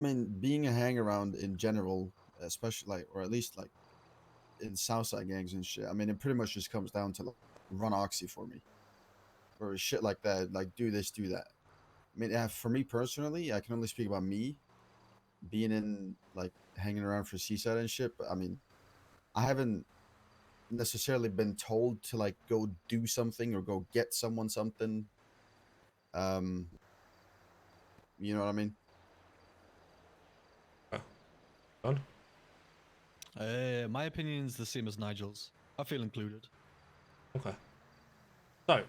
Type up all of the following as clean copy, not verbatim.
I mean, being a hang around in general, especially like, or at least like in Southside gangs and shit. I mean, it pretty much just comes down to like run oxy for me or shit like that. Like do this, do that. I mean, for me personally, I can only speak about me being in like hanging around for Seaside and shit. But I mean, I haven't necessarily been told to like go do something or go get someone something. Um, you know what I mean? John? My opinion is the same as Nigel's. I feel included. Okay. So,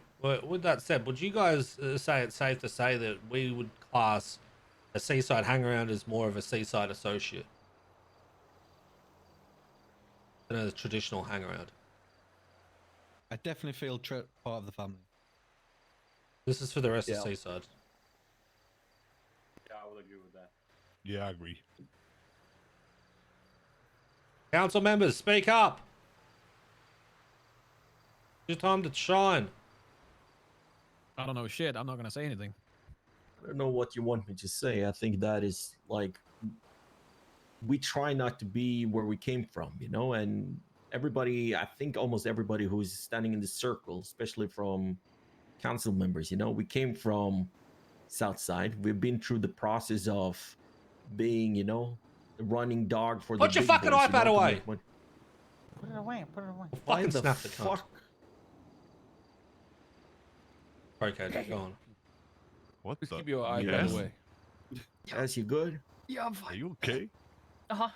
with that said, would you guys say it's safe to say that we would class a seaside hangaround as more of a seaside associate than a traditional hangaround? I definitely feel part of the family. This is for the rest of Yeah. seaside. Yeah, I would agree with that. Yeah, I agree. Council members, speak up. It's your time to shine. I don't know shit. I'm not gonna say anything. I don't know what you want me to say. I think that is like we try not to be where we came from, you know, and everybody, I think almost everybody who's standing in the circle, especially from council members, you know, we came from Southside. We've been through the process of being, you know, the running dog for Put the your big fucking boys, iPad to away. make money. Put it away. Put it away. Why Fucking the snap the cunt. fuck? Okay, just go on. What Just the? keep your iPad Yes? away. As you good? Yeah, I'm Are fine. you okay? Uh-huh.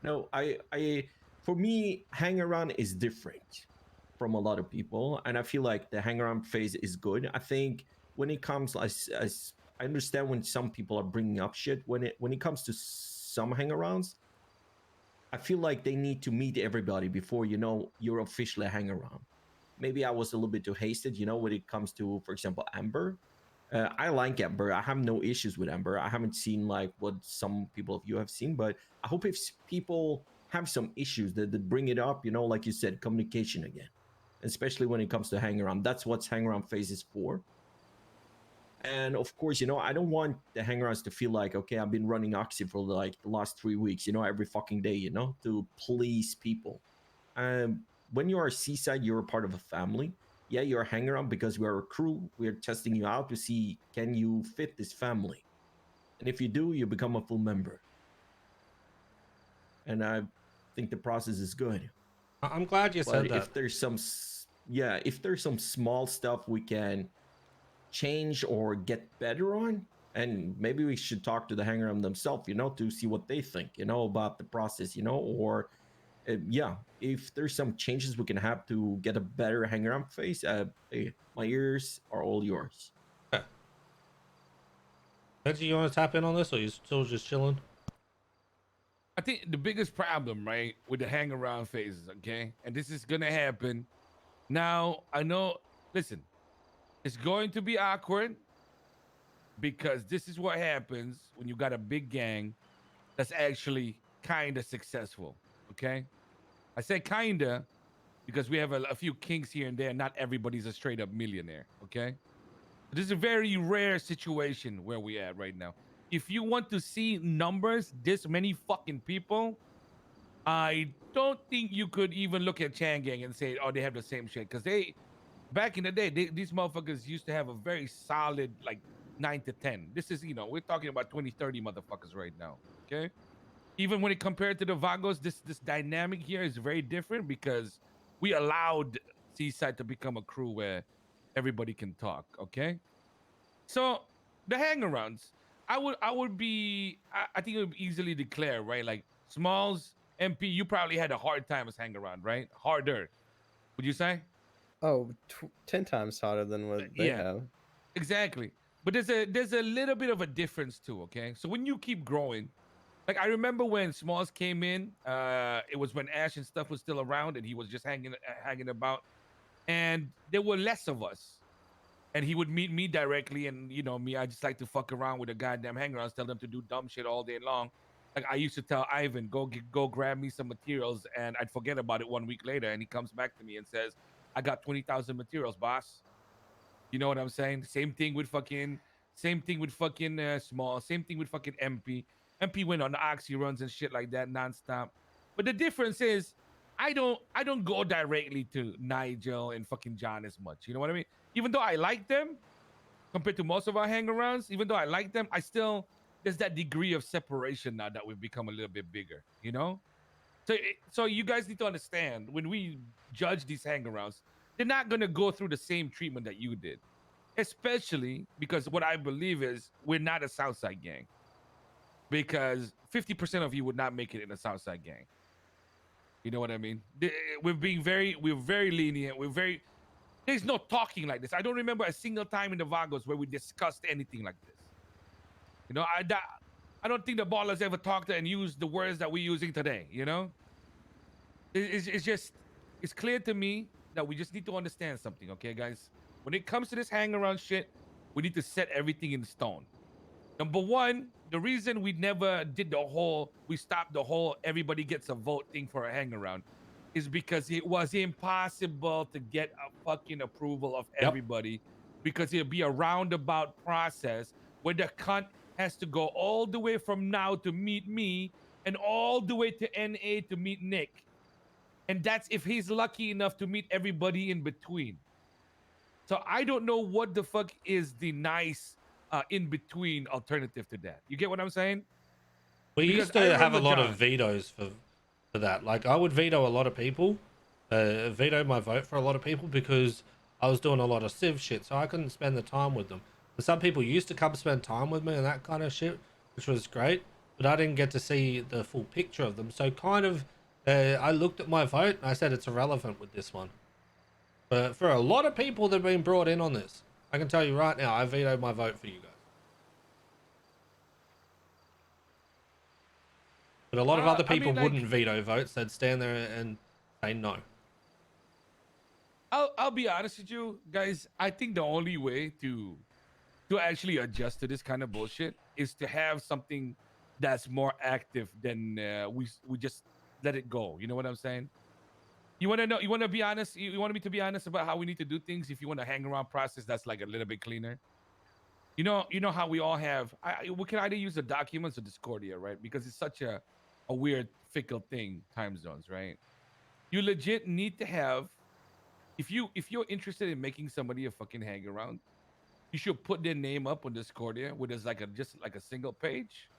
No, for me, hang around is different from a lot of people, and I feel like the hang around phase is good. I think when it comes, as I understand when some people are bringing up shit, when it comes to some hang arounds, I feel like they need to meet everybody before you know you're officially a hang around. Maybe I was a little bit too hasted, you know, when it comes to, for example, Amber. I like Amber. I have no issues with Amber. I haven't seen like what some people of you have seen, but I hope if people have some issues that bring it up, you know, like you said, communication again, especially when it comes to hang around. That's what hang around phase is for. And of course, you know, I don't want the hang-arounds to feel like, okay, I've been running Oxy for like the last 3 weeks, you know, every fucking day, you know, to please people. When you are seaside, you're a part of a family. Yeah, you're a hang-around because we are a crew. We're testing you out to see, can you fit this family? And if you do, you become a full member. And I think the process is good. I'm glad you said But that. if there's some, if there's some small stuff we can change or get better on, and maybe we should talk to the hanger on themselves, you know, to see what they think, you know, about the process, you know, or yeah, if there's some changes we can have to get a better hanger on face, my ears are all yours. Okay. Reggie, you want to tap in on this, or you still just chilling? I think the biggest problem, right, with the hang around phases, okay, and this is gonna happen. Now, I know, listen, it's going to be awkward because this is what happens when you got a big gang that's actually kind of successful, okay? I say kinda because we have a few kinks here and there. Not everybody's a straight up millionaire, okay? This is a very rare situation where we at right now. If you want to see numbers, this many fucking people, I don't think you could even look at Chan Gang and say, oh, they have the same shit. Because back in the day, these motherfuckers used to have a very solid, like, 9 to 10. This is, you know, we're talking about 20, 30 motherfuckers right now, okay? Even when it compared to the Vagos, this dynamic here is very different because we allowed Seaside to become a crew where everybody can talk, okay? So the hangarounds, I think it would easily declare, right? Like Smalls, MP, you probably had a hard time as hangaround, right? Harder, would you say? Oh, 10 times harder than what they Yeah, have. exactly. But there's a little bit of a difference too, okay? So when you keep growing, like I remember when Smalls came in, it was when Ash and stuff was still around and he was just hanging about, and there were less of us. And he would meet me directly, and you know me, I just like to fuck around with the goddamn hangers, tell them to do dumb shit all day long. Like I used to tell Ivan, go grab me some materials, and I'd forget about it 1 week later, and he comes back to me and says, "I got 20,000 materials, boss." You know what I'm saying? Same thing with fucking Same thing with fucking Small. Same thing with fucking MP. MP went on the oxy runs and shit like that nonstop. But the difference is, I don't go directly to Nigel and fucking John as much. You know what I mean? Even though I like them, compared to most of our hang-arounds, even though I like them, I still there's that degree of separation now that we've become a little bit bigger. You know? So you guys need to understand, when we judge these hang-arounds, they're not gonna go through the same treatment that you did. Especially because what I believe is we're not a Southside gang. Because 50% of you would not make it in a Southside gang. You know what I mean? We're very lenient. There's no talking like this. I don't remember a single time in the Vagos where we discussed anything like this. You know, I don't think the ballers ever talked and used the words that we're using today. You know, it's clear to me that we just need to understand something, okay, guys? When it comes to this hang around shit, we need to set everything in stone. Number one, the reason we never did we stopped the whole everybody gets a vote thing for a hang around is because it was impossible to get a fucking approval of everybody, because it'd be a roundabout process where the cunt has to go all the way from now to meet me and all the way to NA to meet Nick. And that's if he's lucky enough to meet everybody in between. So I don't know what the fuck is the nice in-between alternative to that. You get what I'm saying? We Because used I to have a remember lot John. of vetoes for that. Like, I would veto a lot of people, veto my vote for a lot of people because I was doing a lot of civ shit, so I couldn't spend the time with them. And some people used to come spend time with me and that kind of shit, which was great, but I didn't get to see the full picture of them. So kind of, I looked at my vote and I said it's irrelevant with this one. But for a lot of people that have been brought in on this, I can tell you right now, I vetoed my vote for you guys. But a lot of other people wouldn't veto votes. They'd stand there and say no. I'll be honest with you, guys. I think the only way to actually adjust to this kind of bullshit is to have something that's more active than we just let it go. You know what I'm saying? You want to know? You want to be honest? You want me to be honest about how we need to do things? If you want a hang around process that's like a little bit cleaner. You know how we all have. We can either use the documents or Discordia, right? Because it's such a weird, fickle thing. Time zones, right? You legit need to have. If you're interested in making somebody a fucking hang around, you should put their name up on Discordia, where there's just a single page,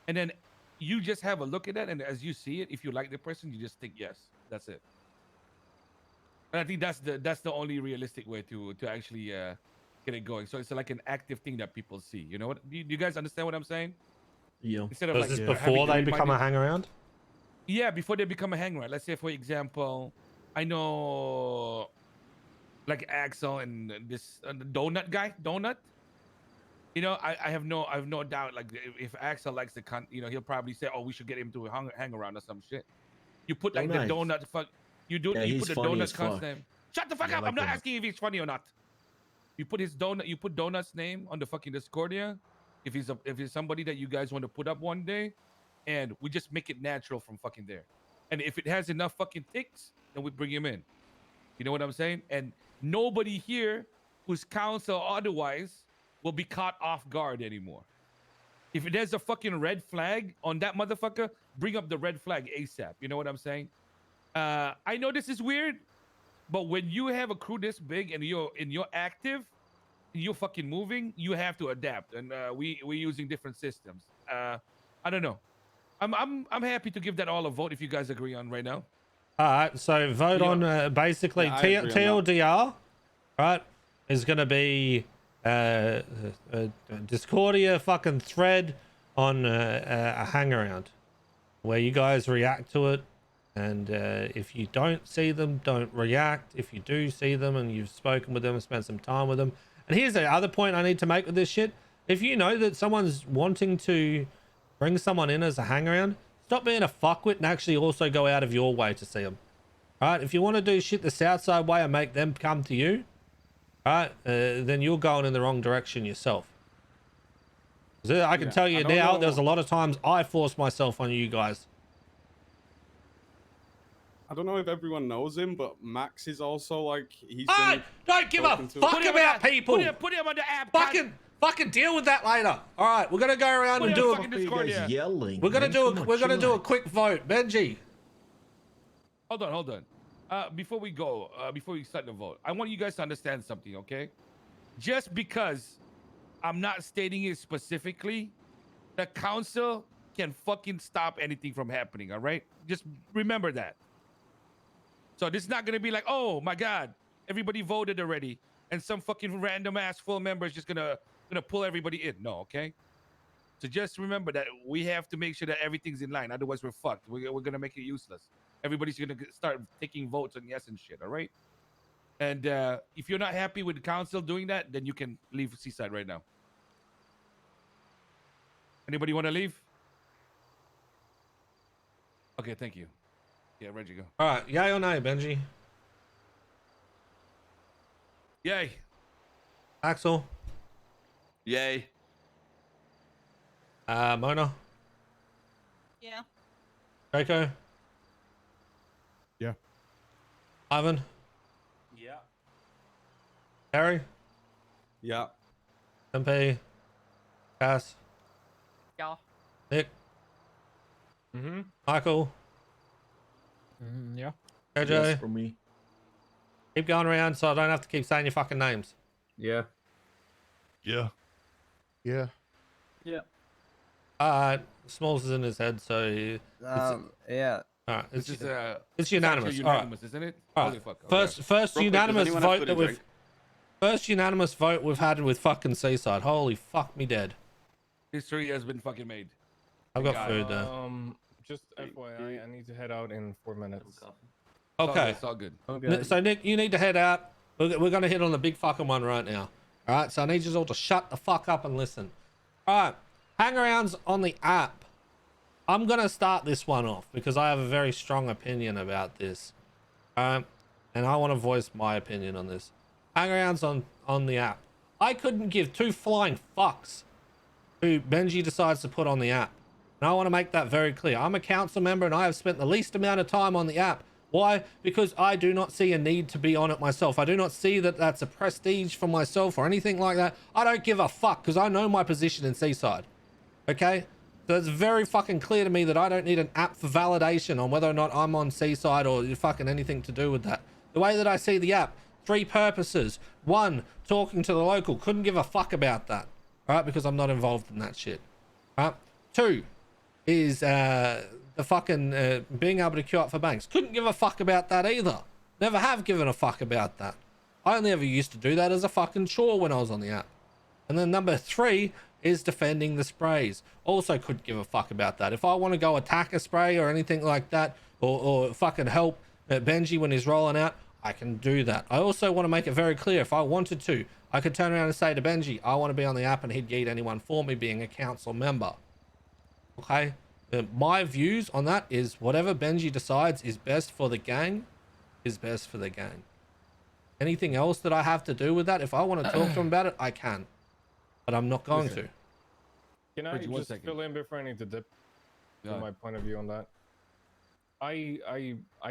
and then you just have a look at that, and as you see it, if you like the person, you just think yes. That's it. And I think that's the only realistic way to actually get it going. So it's like an active thing that people see. You know what? Do you guys understand what I'm saying? Yeah. Instead of Was this before they become a hang around? Yeah, before they become a hang around. Let's say, for example, I know like Axel and this the donut guy, Donut. You know, I have no doubt. Like if Axel likes the cunt, you know, he'll probably say, "Oh, we should get him to hang around or some shit." You put like the donut fuck. You do. Yeah, you he's put the funny donut as cunt's fuck. name. Shut the fuck Yeah, I up! like I'm not Donut. asking if he's funny or not. You put his donut. You put Donut's name on the fucking Discordia. If he's somebody that you guys want to put up one day, and we just make it natural from fucking there. And if it has enough fucking ticks, then we bring him in. You know what I'm saying? And nobody here who's counsel or otherwise will be caught off guard anymore. If there's a fucking red flag on that motherfucker, bring up the red flag ASAP. You know what I'm saying? I know this is weird, but when you have a crew this big and you're active, and you're fucking moving, you have to adapt. And we're using different systems. I don't know. I'm happy to give that all a vote if you guys agree on right now. All right, so vote on basically Yeah, I agree on that. TLDR, right, is going to be a Discordia fucking thread on a hang around where you guys react to it. And if you don't see them, don't react. If you do see them and you've spoken with them and spent some time with them. And here's the other point I need to make with this shit. If you know that someone's wanting to bring someone in as a hang around, stop being a fuckwit and actually also go out of your way to see them. Alright, if you want to do shit the Southside way and make them come to you, alright, then you're going in the wrong direction yourself. 'Cause I can tell you I don't now, know. there's a lot of times I force myself on you guys. I don't know if everyone knows him, but Max is also like he's. Alright, don't give a talking to- fuck Put him about on- people. Put him on the app. Fucking Fucking deal with that later. All right, we're gonna go around What and are do you a. fucking Why are you Discord guys here? yelling? We're gonna man? do Come a. on, We're gonna do a chillax. quick vote, Benji. Hold on. Before we go, before we start the vote, I want you guys to understand something, okay? Just because I'm not stating it specifically, the council can fucking stop anything from happening, all right? Just remember that. So this is not gonna be like, oh my god, everybody voted already, and some fucking random ass full member is just gonna pull everybody in. No, okay? So just remember that we have to make sure that everything's in line. Otherwise, we're fucked. We're gonna make it useless. Everybody's gonna start taking votes on yes and shit. All right. And if you're not happy with the council doing that, then you can leave Seaside right now. Anybody want to leave? Okay, thank you. Yeah, Reggie, go. All right, yay or nay, Benji? Yay. Axel, Yay. Mona, Yeah. Draco, Yeah. Ivan, Yeah. Harry, Yeah. MP, Cass, Yeah. Nick, Mm-hmm. Michael, Yeah. AJ. Yes, for me. Keep going around so I don't have to keep saying your fucking names. Yeah. Yeah. Yeah. Smalls is in his head, so Yeah. all right, This is it's unanimous. actually All right. unanimous, isn't it? All Holy right. fuck. Okay. First Real quick, does unanimous anyone have vote food that and we've drink? first unanimous vote we've had with fucking Seaside. Holy fuck me dead. History has been fucking made. I've got God. food there. Just FYI, I need to head out in 4 minutes. Okay. It's all good. So Nick, you need to head out. We're gonna hit on the big fucking one right now. All right. So I need you all to shut the fuck up and listen. All right. Hangarounds on the app. I'm gonna start this one off because I have a very strong opinion about this. And I want to voice my opinion on this. Hangarounds on the app. I couldn't give two flying fucks who Benji decides to put on the app. And I want to make that very clear. I'm a council member and I have spent the least amount of time on the app. Why? Because I do not see a need to be on it myself. I do not see that that's a prestige for myself or anything like that. I don't give a fuck because I know my position in Seaside. Okay? So it's very fucking clear to me that I don't need an app for validation on whether or not I'm on Seaside or fucking anything to do with that. The way that I see the app, 3 purposes. 1, talking to the local. Couldn't give a fuck about that. Right? Because I'm not involved in that shit. Right? 2 is the fucking being able to queue up for banks. Couldn't give a fuck about that either. Never have given a fuck about that. I only ever used to do that as a fucking chore when I was on the app. And then number 3 is defending the sprays. Also couldn't give a fuck about that. If I want to go attack a spray or anything like that, or fucking help Benji when he's rolling out, I can do that. I also want to make it very clear, if I wanted to, I could turn around and say to Benji, I want to be on the app, and he'd yeet anyone for me being a council member. Okay? My views on that is whatever Benji decides is best for the gang is best for the gang. Anything else that I have to do with that, if I want to talk to him about it, I can. But I'm not going to. Can I Reggie, 1 just second. fill in before I need to dip? Yeah. My point of view on that. I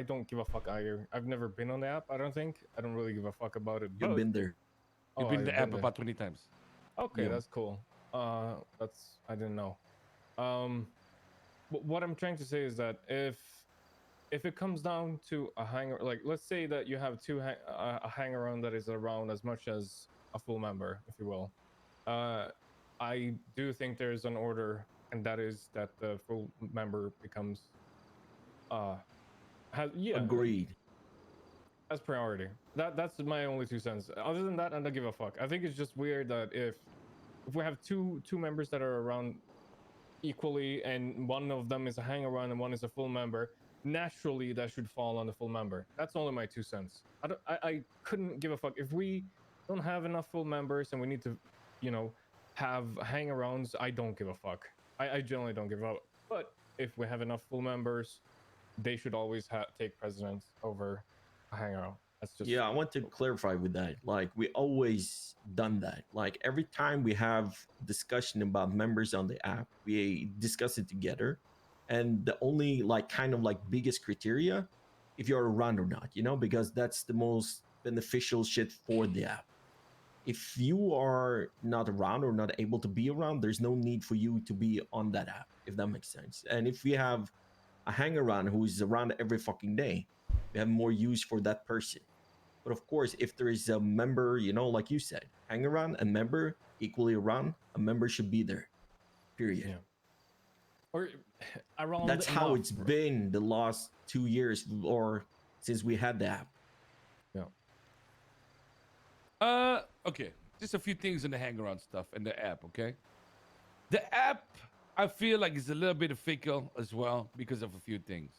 don't give a fuck either. I've never been on the app. I don't think. I don't really give a fuck about it. You've but- been there. You've Oh, been in I've the app there. about 20 times. Okay, Yeah. that's cool. That's I didn't know. What I'm trying to say is that if it comes down to a hanger, like let's say that you have a hanger on that is around as much as a full member, if you will. I do think there's an order, and that is that the full member becomes Agreed. as priority. That's my only 2 cents. Other than that, I don't give a fuck. I think it's just weird that if we have two members that are around equally, and one of them is a hang around and one is a full member, naturally that should fall on the full member. That's only my 2 cents. I couldn't give a fuck if we don't have enough full members and we need to, have hang-arounds. I don't give a fuck. I generally don't give a fuck. But if we have enough full members, they should always take precedence over a hang-around. That's just Yeah, I want to clarify with that. Like, we always done that. Like, every time we have discussion about members on the app, we discuss it together. And the only biggest criteria, if you're around or not, because that's the most beneficial shit for the app. if you are not around or not able to be around, there's no need for you to be on that app, if that makes sense. And if we have a hang around who's around every fucking day, we have more use for that person. But of course, if there is a member, like you said, hang around, a member equally around, a member should be there. Period. Yeah. Or around. That's how enough, it's bro. been the last 2 years or since we had the app. Okay. Just a few things in the hang around stuff and the app, okay? The app, I feel like is a little bit fickle as well because of a few things.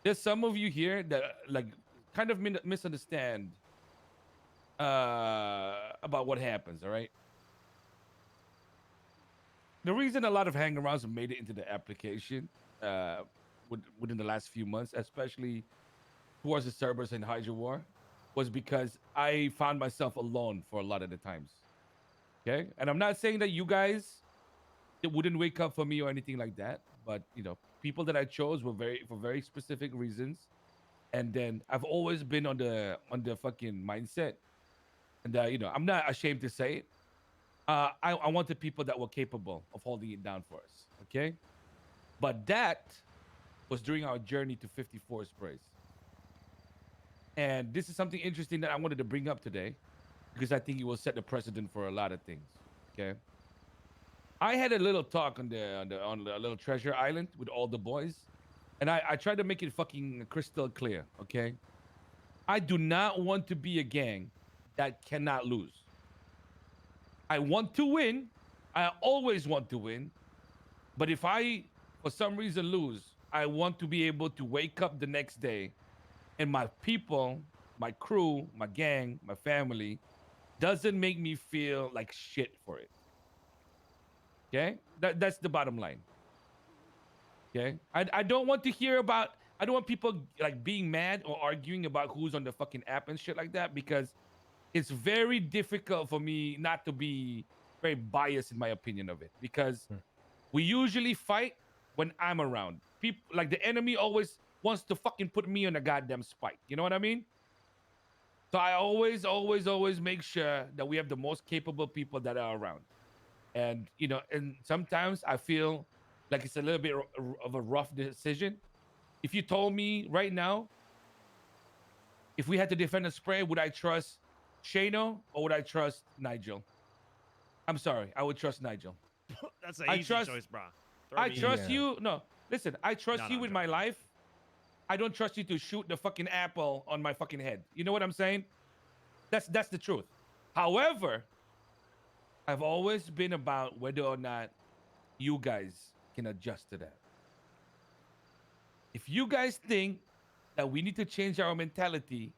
There's some of you here that like kind of misunderstand about what happens, all right? The reason a lot of hang-arounds have made it into the application within the last few months, especially towards the Cerberus and Hydra War, was because I found myself alone for a lot of the times. Okay? And I'm not saying that you guys it wouldn't wake up for me or anything like that, but people that I chose were for very specific reasons. And then I've always been on the fucking mindset, and I'm not ashamed to say it. I wanted people that were capable of holding it down for us, okay? But that was during our journey to 54 sprays. And this is something interesting that I wanted to bring up today because I think it will set the precedent for a lot of things, okay? I had a little talk on the little treasure island with all the boys, and I tried to make it fucking crystal clear, okay? I do not want to be a gang that cannot lose. I want to win. I always want to win. But if I, for some reason, lose, I want to be able to wake up the next day and my people, my crew, my gang, my family doesn't make me feel like shit for it. Okay? That's the bottom line. Okay? I don't want to hear about, I don't want people like being mad or arguing about who's on the fucking app and shit like that, because it's very difficult for me not to be very biased in my opinion of it, because we usually fight when I'm around. People like the enemy always wants to fucking put me on a goddamn spike. You know what I mean? So I always make sure that we have the most capable people that are around. And and sometimes I feel like it's a little bit of a rough decision. If you told me right now, if we had to defend a spray, would I trust Shano or would I trust Nigel? I'm sorry, I would trust Nigel. That's an easy choice, bro. I trust you. No, listen, I trust you with my life. I don't trust you to shoot the fucking apple on my fucking head. You know what I'm saying? That's the truth. However, I've always been about whether or not you guys can adjust to that. If you guys think that we need to change our mentality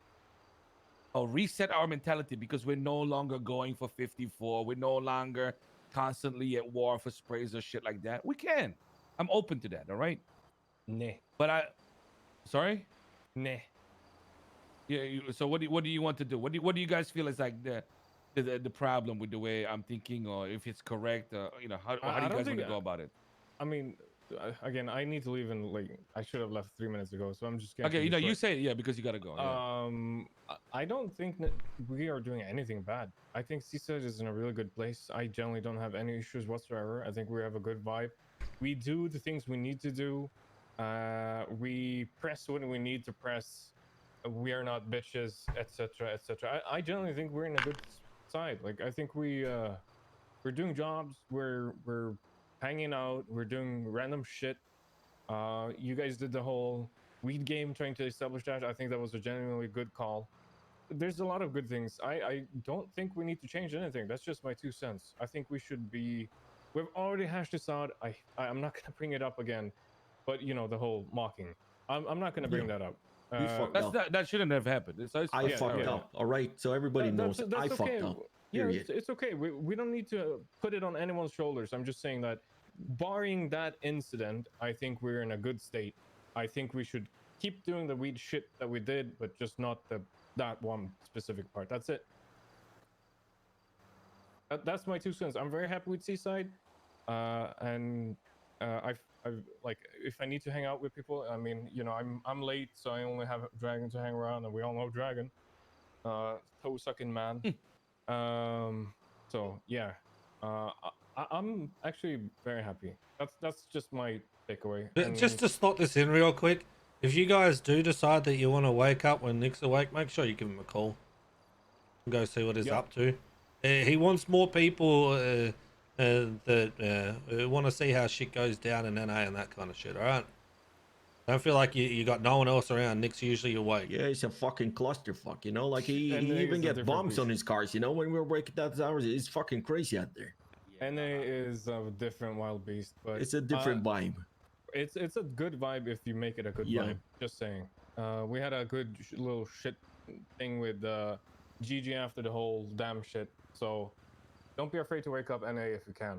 or reset our mentality because we're no longer going for 54, we're no longer constantly at war for sprays or shit like that, we can. I'm open to that, all right? Nah. But sorry? Nah. Yeah, so what do you want to do? What do you guys feel is like the problem with the way I'm thinking, or if it's correct, how do you guys want to go about it? I mean, again, I need to leave in I should have left 3 minutes ago, so I'm just gonna. Okay, you say it, yeah, because you gotta go. Yeah. I don't think that we are doing anything bad. I think Seaside is in a really good place. I generally don't have any issues whatsoever. I think we have a good vibe. We do the things we need to do. We press when we need to press. We are not bitches, etc., etc. I generally think we're in a good side. Like I think we're doing jobs. We're hanging out. We're doing random shit. You guys did the whole weed game, trying to establish that. I think that was a genuinely good call. There's a lot of good things. I don't think we need to change anything. That's just my 2 cents. I think we should be. We've already hashed this out. I'm not gonna bring it up again, but the whole mocking. I'm not gonna bring that up. That shouldn't have happened. I fucked up. All right, so everybody knows I fucked up. Yeah, it's okay. We don't need to put it on anyone's shoulders. I'm just saying that, barring that incident, I think we're in a good state. I think we should keep doing the weed shit that we did, but just not that one specific part. That's it. That's my 2 cents. I'm very happy with Seaside, and I've like, if I need to hang out with people, I mean, I'm late, so I only have Dragon to hang around, and we all know Dragon, toe sucking man. So yeah, I'm actually very happy. That's just my takeaway. Just to slot this in real quick, if you guys do decide that you want to wake up when Nick's awake, make sure you give him a call. Go see what he's up to. He wants more people that want to see how shit goes down in NA and that kind of shit. All right. Don't feel like you got no one else around. Nick's usually awake. Yeah, it's a fucking clusterfuck, you know? Like, he And even it's a get different bombs beast. on his cars, you know? When we're waking up hours, it's fucking crazy out there. NA is a different wild beast, but It's a different vibe. It's a good vibe if you make it a good vibe. Just saying. We had a good little shit thing with GG after the whole damn shit. So don't be afraid to wake up NA if you can.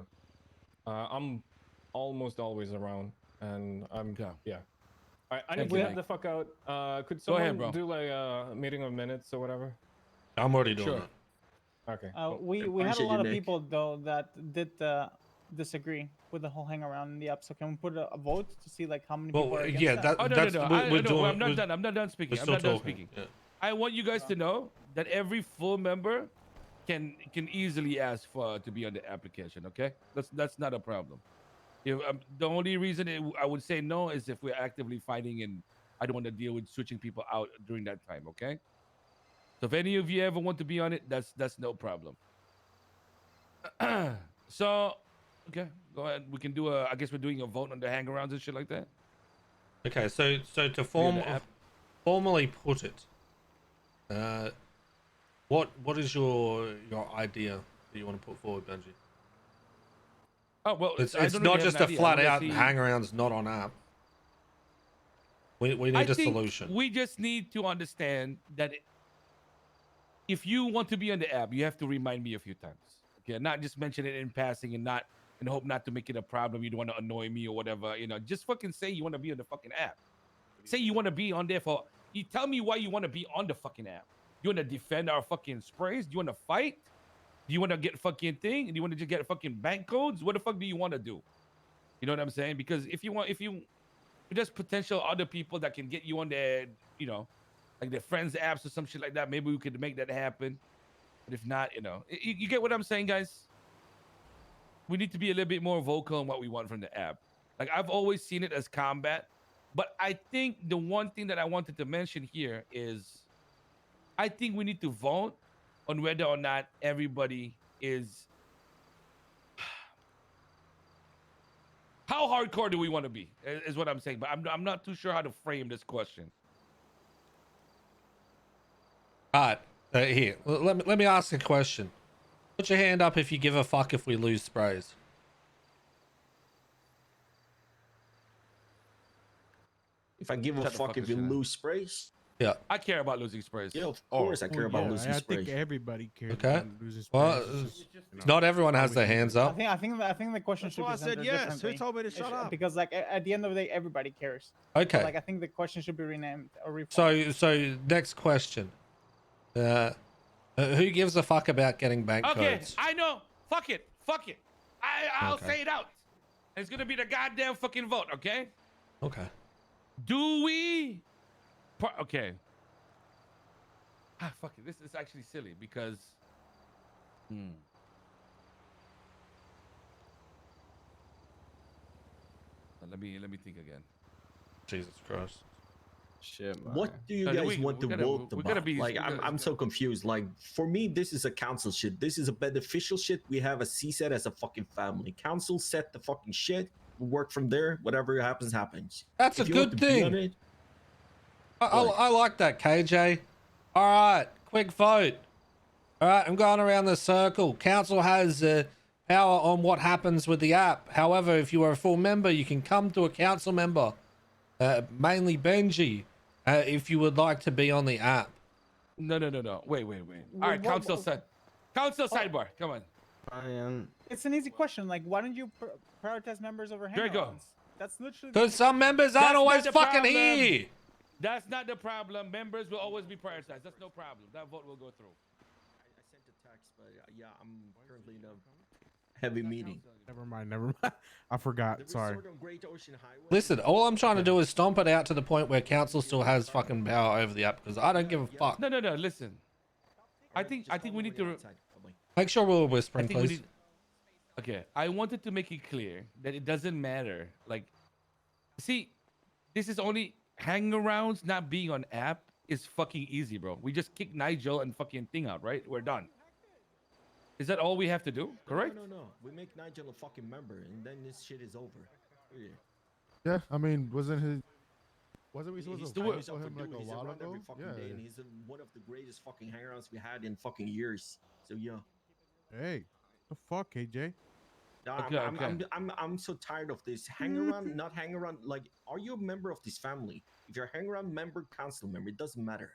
I'm almost always around, and I'm yeah. I need to get the fuck out. Could someone ahead, bro. do like a meeting of minutes or whatever? I'm already doing Sure. it. Okay. We had a Appreciate lot you, of Nick. people though that did disagree with the whole hang around in the app. So can we put a vote to see like how many people Well, are against yeah, that? Oh, no, that's no, no. we're doing. I'm not done. I'm not done speaking. We're I'm still not done talking. speaking. Yeah. I want you guys to know that every full member can easily ask for to be on the application. Okay, that's not a problem. If the only reason I would say no is if we're actively fighting and I don't want to deal with switching people out during that time. Okay. So if any of you ever want to be on it, that's no problem. So, okay, go ahead. We can do I guess we're doing a vote on the hangarounds and shit like that. Okay, so to formally put it, what is your idea that you want to put forward, Benji? Oh well, It's I don't not really have just an a idea. I flat wanna out see- hangarounds not on app. We need I a think solution. We just need to understand that if you want to be on the app, you have to remind me a few times. Okay, not just mention it in passing and hope not to make it a problem. You don't want to annoy me or whatever. You know, just fucking say you want to be on the fucking app. Say you want to be on there for. You tell me why you want to be on the fucking app. You want to defend our fucking sprays? Do you want to fight? Do you want to get fucking thing? Do you want to just get fucking bank codes? What the fuck do you want to do? You know what I'm saying? Because if there's potential other people that can get you on their, you know, like their friends' apps or some shit like that. Maybe we could make that happen. But if not, you know, you get what I'm saying, guys? We need to be a little bit more vocal on what we want from the app. Like, I've always seen it as combat. But I think the one thing that I wanted to mention here is I think we need to vote on whether or not everybody is. How hardcore do we want to be? Is what I'm saying. But I'm not too sure how to frame this question. All right, here. Let me ask a question. Put your hand up if you give a fuck if we lose sprays. If I give a Shut the fuck fuck if up, you Shannon. lose sprays? Yeah. I care about losing sprays. Yeah, of course I care about losing I sprays. think everybody cares Okay. about losing sprays. Well, It's just, you know, not everyone has their hands I up. think the question should why be I said centered yes. Who differently. told me to It shut should- up? Because like at the end of the day, everybody cares. Okay. So, like I think the question should be renamed or reformed. So next question. Who gives a fuck about getting bank Okay, codes? I know. Fuck it. I'll Okay. say it out. It's gonna be the goddamn fucking vote, okay? Okay. Do we? Okay. Fuck it. This is actually silly because. Let me think again. Jesus Christ. Shit, man. What do you No, guys want to vote we about? gotta be- Like, we I'm gotta- so confused. Like, for me, this is a council shit. This is a beneficial shit. We have a CSET as a fucking family. Council set the fucking shit. We work from there. Whatever happens, happens. That's If a you want good to be on thing. it, I like that, KJ. All right, quick vote. All right, I'm going around the circle. Council has power on what happens with the app. However, if you are a full member, you can come to a council member, mainly Benji, if you would like to be on the app. No. Wait. All right, council sidebar. Come on. It's an easy question. Like, why don't you prioritize members over There you go. hang-ons? That's literally. Because some members aren't That's always not the fucking problem. here. That's not the problem. Members will always be prioritized. That's no problem. That vote will go through. I sent a text, but yeah, I'm currently in a heavy meeting. Never mind. I forgot. Sorry. Resort on Great Ocean Highway. Listen, all I'm trying to do is stomp it out to the point where council still has fucking power over the app because I don't give a fuck. No. Listen. I think we need to. Make sure we're I whispering, think we please. need. Okay, I wanted to make it clear that it doesn't matter. Like, see, this is only hangarounds not being on app is fucking easy, bro. We just kick Nigel and fucking thing out, right? We're done. Is that all we have to do? Correct? No. We make Nigel a fucking member, and then this shit is over. Yeah. Yeah, I mean, wasn't we supposed He's to doing vote himself for for him like a He's while around every ago? fucking Yeah. day, and he's one of the greatest fucking hangarounds we had in fucking years. So yeah. Hey, the fuck, KJ? No, Okay, I'm so tired of this hang around, not hang around. Like, are you a member of this family? If you're a hang around member, council member, it doesn't matter.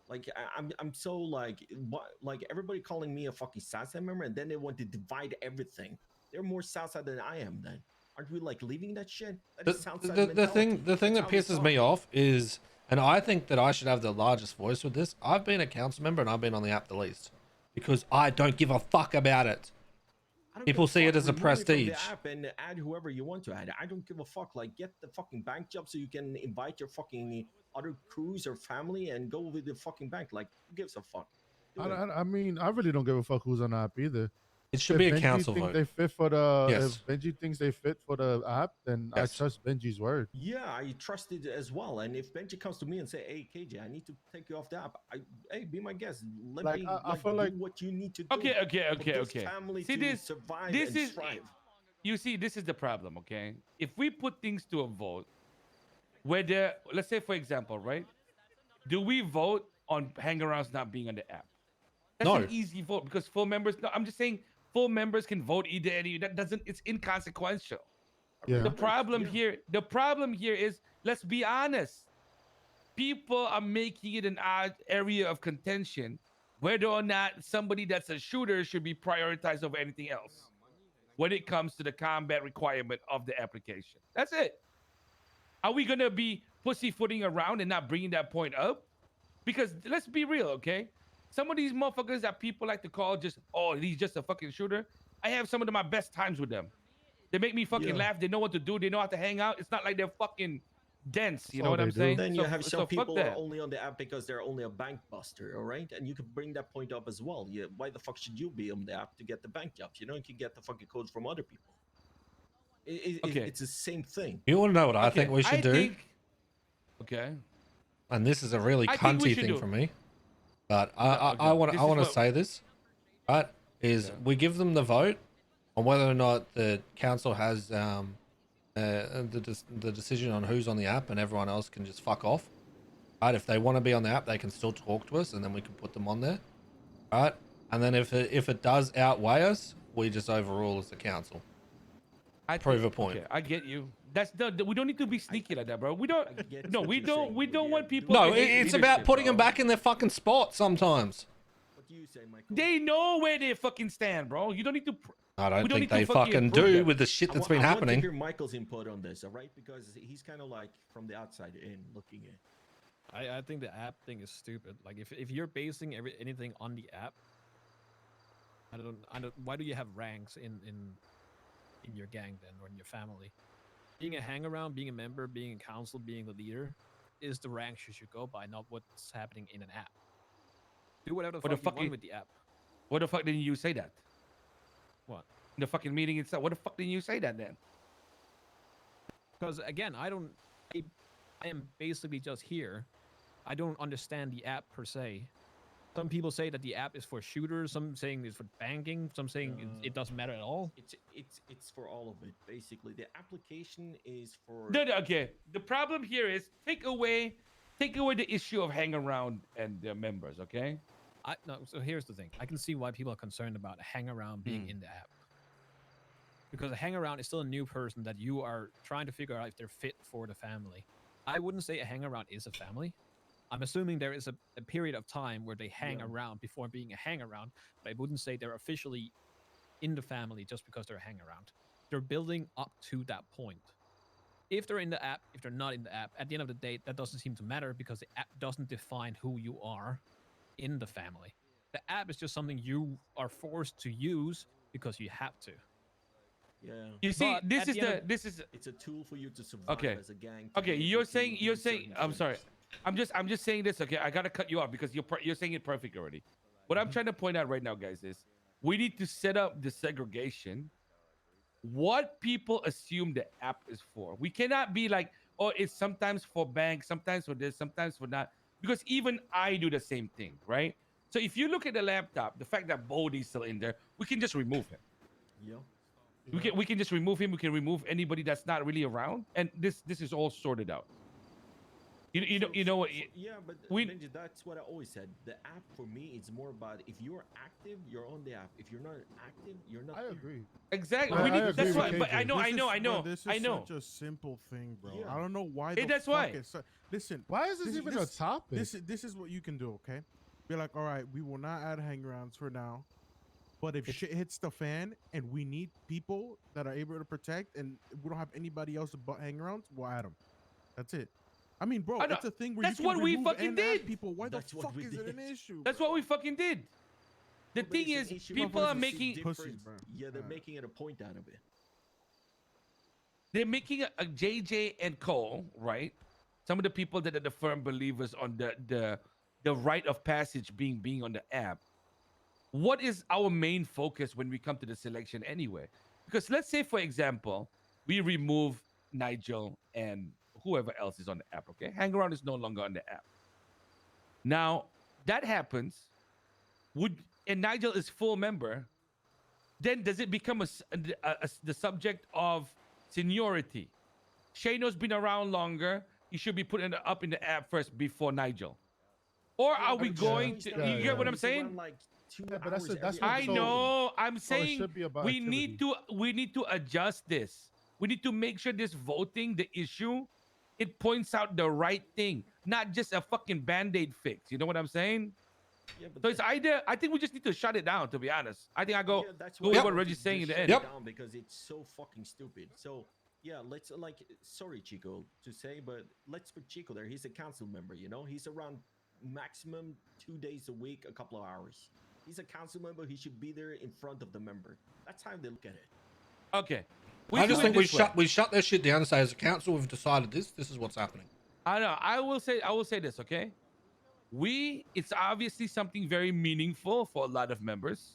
Like, I'm so like, what? Like, everybody calling me a fucking Southside member, and then they want to divide everything. They're more Southside than I am. Then aren't we like leaving that shit? That is Southside The mentality. thing That's that how we pisses talk. me off is, and I think that I should have the largest voice with this. I've been a council member and I've been on the app the least because I don't give a fuck about it. I don't People give a see it fuck. as a Remove me from prestige. the app and add whoever you want to add. I don't give a fuck. Like, get the fucking bank job so you can invite your fucking other crews or family and go with the fucking bank. Like, who gives a fuck? Do it. I mean, I really don't give a fuck who's on the app either. It should If be a Benji council think vote. they fit for the, Yes. if Benji thinks they fit for the app, then I Yes. trust Benji's word. Yeah, I trust it as well. And if Benji comes to me and say, "Hey, KJ, I need to take you off the app," hey, be my guest. Let Like, me I feel do like- what you need to do. Okay. for this family See to this? survive This and is. strive. You see, this is the problem. Okay, if we put things to a vote, whether, let's say, for example, right? Do we vote on hangarounds not being on the app? That's No. an easy vote because full members. No, I'm just saying full members can vote either any. That doesn't. It's inconsequential. Yeah. The problem here is, let's be honest. People are making it an odd area of contention, whether or not somebody that's a shooter should be prioritized over anything else when it comes to the combat requirement of the application. That's it. Are we gonna be pussyfooting around and not bringing that point up? Because let's be real, okay? Some of these motherfuckers that people like to call just, oh, he's just a fucking shooter. I have some of my best times with them. They make me fucking laugh. They know what to do. They know how to hang out. It's not like they're fucking dense. You know what I'm saying? Then you have some fuck people who are that. only on the app because they're only a bank buster, all right? And you could bring that point up as well. Yeah, why the fuck should you be on the app to get the bank jobs? You know, you can get the fucking codes from other people. It's the same thing. You want to know what I think we should do? Okay. And this is a really I think we cunty should thing do- for me, but I okay. want This I is want to what- say this, right? Is we give them the vote on whether or not the council has the decision on who's on the app, and everyone else can just fuck off. Right? If they want to be on the app, they can still talk to us, and then we can put them on there. Right? And then if it does outweigh us, we just overrule as the council. Prove a point. Okay, I get you. That's we don't need to be sneaky like that, bro. We don't. get No, what we you're don't. saying, We but don't yeah, want people. No, to hate it's about leadership, putting bro. them back in their fucking spot sometimes. What do you say, Michael? They know where they fucking stand, bro. You don't need to. I we don't don't think need they to fucking prove do them. with the shit that's been I want happening. to hear Michael's input on this, all right? Because he's kind of like from the outside in, looking in. I think the app thing is stupid. Like if you're basing anything on the app, I don't. Why do you have ranks in your gang then, or in your family? Being a hang around, being a member, being a council, being the leader, is the ranks you should go by, not what's happening in an app. Do whatever the fuck you want with the app. What the fuck didn't you say that? What? In the fucking meeting itself. What the fuck didn't you say that then? Because again, I am basically just here. I don't understand the app per se. Some people say that the app is for shooters. Some saying it's for banking. Some saying it doesn't matter at all. It's for all of it basically. The application is for. No, okay. The problem here is take away the issue of hang around and their members. Okay. No. So here's the thing. I can see why people are concerned about a hang around being in the app. Because a hang around is still a new person that you are trying to figure out if they're fit for the family. I wouldn't say a hang around is a family. I'm assuming there is a period of time where they hang around before being a hang around, but I wouldn't say they're officially in the family just because they're a hang around. They're building up to that point. If they're in the app, if they're not in the app, at the end of the day, that doesn't seem to matter because the app doesn't define who you are in the family. The app is just something you are forced to use because you have to. Yeah. You see, But this at is the end this is. It's a tool for you to survive Okay. as a gang. to Okay, be you're able to saying do certain I'm sorry. things. I'm just saying this. Okay, I gotta cut you off because you're saying it perfect already. What I'm trying to point out right now, guys, is we need to set up the segregation. What people assume the app is for. We cannot be like, oh, it's sometimes for banks, sometimes for this, sometimes for that. Because even I do the same thing, right? So if you look at the laptop, the fact that Bodhi's still in there, we can just remove him. Yeah. We can just remove him. We can remove anybody that's not really around, and this is all sorted out. You know what? Yeah, but we Benji, that's what I always said. The app for me is more about if you're active, you're on the app. If you're not active, you're not. I agree. Exactly. I We need, agree that's with why. But KJ. I know. This is I know. such a simple thing, bro. Yeah. I don't know why. Hey, the that's fuck why. it's listen, Why is this even a topic? This is what you can do, okay? Be like, all right, we will not add hang-arounds for now. But if shit hits the fan and we need people that are able to protect and we don't have anybody else but hang-arounds, we'll add them. That's it. I mean, bro, it's a thing where that's you can what we remove fucking and add did. people. Why That's the what fuck we is it did. an issue? That's what we fucking did. The But thing it's an is, issue people because are it's making different. pussies, bro. Yeah, they're making it a point out of it. they're making a JJ and Cole, right? Some of the people that are the firm believers on the rite of passage being on the app. What is our main focus when we come to the selection anyway? Because let's say, for example, we remove Nigel and whoever else is on the app, okay? Hang Around is no longer on the app. Now, that happens, and Nigel is full member, then does it become the subject of seniority? Shano's been around longer. He should be put up in the app first before Nigel. Or are we going to... you get what I'm saying? But that's I know. I'm saying should be about we need to adjust this. We need to make sure this voting, the issue, it points out the right thing, not just a fucking band-aid fix. You know what I'm saying? Yeah, but So it's either, I think we just need to shut it down, to be honest. I think I go, that's go with what Reggie's saying in the end. Down because it's so fucking stupid. So yeah, let's sorry Chico to say, but let's put Chico there. He's a council member, you know. He's around maximum 2 days a week, a couple of hours. He's a council member. He should be there in front of the member. That's how they look at it. Okay. I just think we shut this shit down and say, as a council, we've decided this is what's happening. I know. I will say this, okay? It's obviously something very meaningful for a lot of members.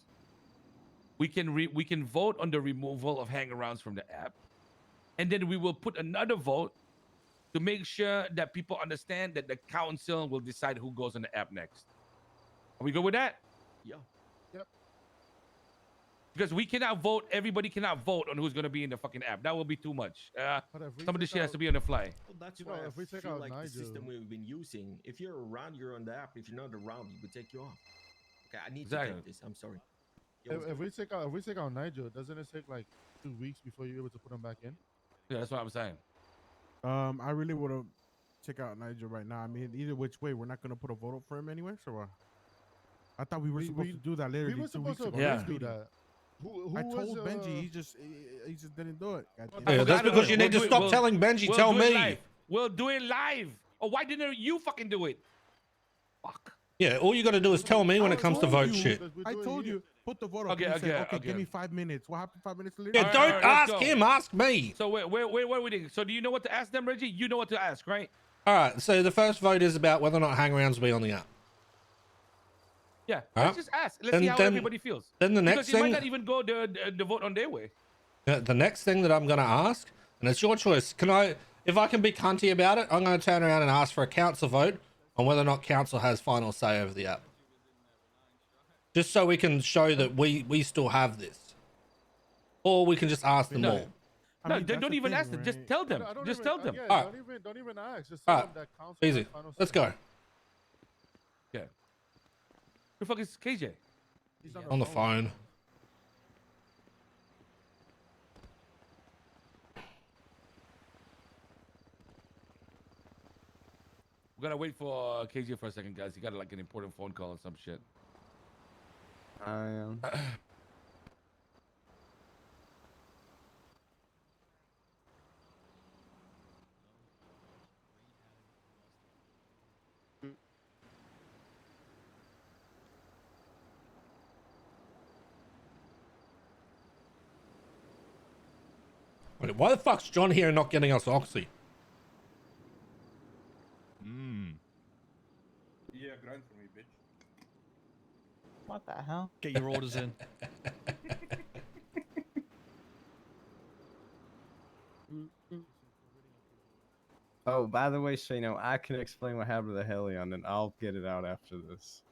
We can vote on the removal of hang-arounds from the app, and then we will put another vote to make sure that people understand that the council will decide who goes on the app next. Are we good with that? Yeah. Yep. Because we cannot vote. Everybody cannot vote on who's going to be in the fucking app. That will be too much. Some of this shit has to be on the fly. Well, that's You why know, I if we take feel out like the Nigel- system we've been using. If you're around, you're on the app. If you're not around, we would take you off. Okay, I need to Exactly. take this. I'm sorry. Yeah, If we take out Nigel, doesn't it take like 2 weeks before you're able to put him back in? Yeah, that's what I'm saying. I really want to check out Nigel right now. I mean, either which way, we're not gonna put a vote up for him anyway. So I thought we were supposed to do that literally We were 2 weeks supposed to ago. Yeah. do that. Who I was, told Benji, he just didn't do it. Yeah, that's because you need to stop telling Benji. Tell me. We'll do it live. Oh, why didn't you fucking do it? Fuck. Yeah, all you got to do is tell me when it comes to vote shit. I told you, put the vote up. Okay, and he said, okay. give me 5 minutes. What happened 5 minutes later? Yeah, All don't right, let's ask go. him. Ask me. So wait, what are we doing? So do you know what to ask them, Reggie? You know what to ask, right? All right. So the first vote is about whether or not hang-arounds will be on the app. Yeah. All Let's right. just ask. Let's see how everybody feels. Then the next Because it might thing, not even go the vote on their way. the next thing that I'm gonna ask, and it's your choice. If I can be cunty about it, I'm gonna turn around and ask for a council vote on whether or not council has final say over the app. Just so we can show that we still have this, or we can just ask them all. No, don't even ask them. Just tell them. Just tell them. Yeah, All right. don't even ask. Just All tell right. them that council Easy. has final Let's say. go. Yeah. Who the fuck is KJ? He's On the phone. We're gonna wait for KJ for a second, guys. He got like an important phone call or some shit. I am. Wait, why the fuck's John here and not getting us Oxy? Yeah, grind for me, bitch. What the hell? Get your orders in. Oh, by the way, Shano, I can explain what happened to the Helion, and I'll get it out after this.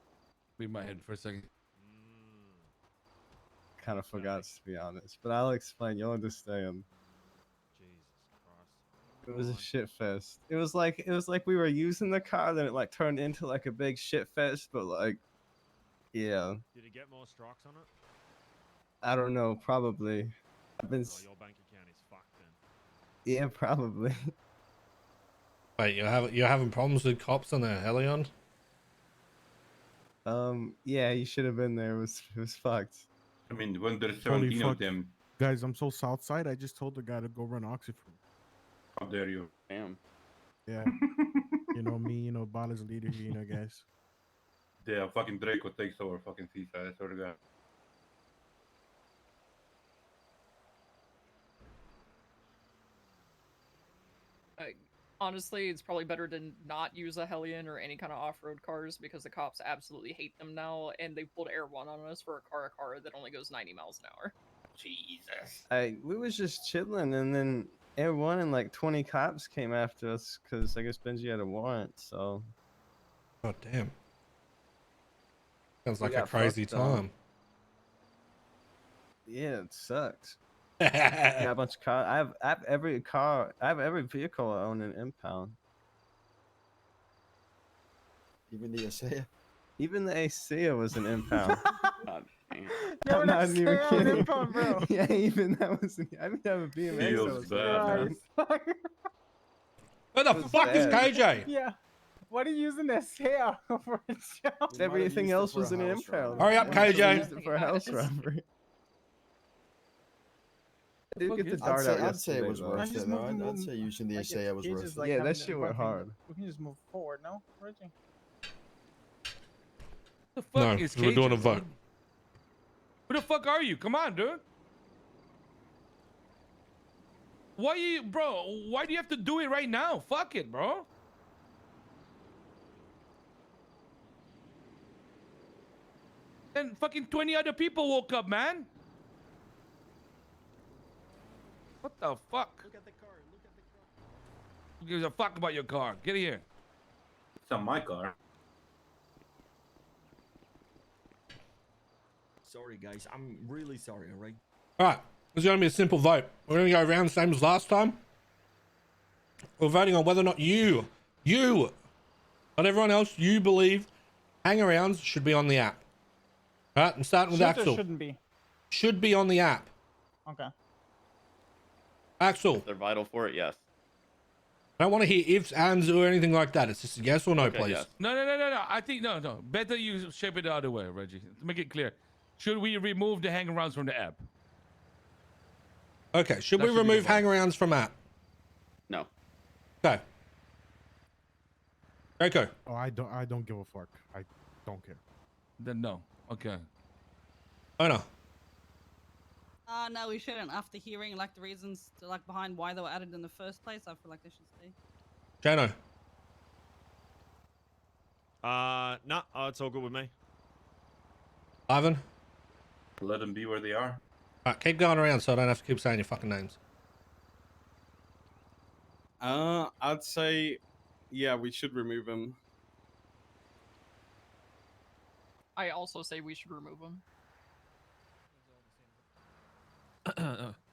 Leave my head for a second. Kind of forgot, to be honest, but I'll explain. You'll understand. It was a shit fest. It was like we were using the car, then it like turned into like a big shit fest. But like, yeah. Did it get more strokes on it? I don't know. Probably. I've been. Your bank account is fucked then. Yeah, probably. Wait, you're having problems with cops on the Helion? Yeah, you should have been there. It was fucked. I mean, when there's Holy 17 fuck. of them, Guys, I'm so south side. I just told the guy to go run Oxy for me. how dare you? Damn. Yeah. You know me, you know, Bala's leader, you know, guys. Yeah, fucking Draco takes over fucking Seaside, I swear to God. Honestly, it's probably better to not use a Hellion or any kind of off-road cars because the cops absolutely hate them now, and they pulled Air 1 on us for a car that only goes 90 miles an hour. Jesus. We was just chilling, and then Air 1 and like 20 cops came after us because I guess Benji had a warrant. So. Oh damn. Sounds We like a got crazy fucked up. time. Yeah, it sucks. I got a bunch of cars. I have every car. I have every vehicle I own in impound. Even the Asea? Even the ACEA was an impound. No, I'm not that's even Sarah's kidding. impound, bro. Yeah, even that was. I even have a BMX. that Feels was bad. impound. Where the It was fuck is bad. KJ? Yeah. What are you using this hair for a job? Everything else was an impound. Hurry up, We also KJ. used it for a house robbery. I did get the I'd dart say, out I'd say it yesterday, was though. worth it, though. I'd say using the Asea was worth it. Yeah, that shit went hard. We can just move forward, no, Reggie? The fuck No, is we're doing a KJ, vote. Who the fuck are you? Come on, dude. Why you, bro? Why do you have to do it right now? Fuck it, bro. And fucking 20 other people woke up, man. What the fuck? Look at the car. Look at the car. Who gives a fuck about your car? Get here. It's not my car. Sorry, guys. I'm really sorry. All right. Alright, it's gonna be a simple vote. We're gonna go around the same as last time. We're voting on whether or not you, not everyone else, you believe hangarounds should be on the app. Alright, I'm starting with Should or Axel. shouldn't be. Should be on the app. Okay. Axel. If they're vital for it, yes. I don't want to hear ifs, ands, or anything like that. It's just a yes or no, Okay, please. yes. No. I think no. Better you shape it the other way, Reggie. To make it clear. Should we remove the hangarounds from the app? Okay, should That we should be the remove vote. hangarounds from app? No. Okay. Draco. Oh, I don't give a fuck. I don't care. Then no. Okay. Oh no. No, we shouldn't. After hearing like the reasons behind why they were added in the first place, I feel like they should stay. Jano. No, it's all good with me. Ivan. Let them be where they are. Alright, keep going around so I don't have to keep saying your fucking names. I'd say, yeah, we should remove him. I also say we should remove them.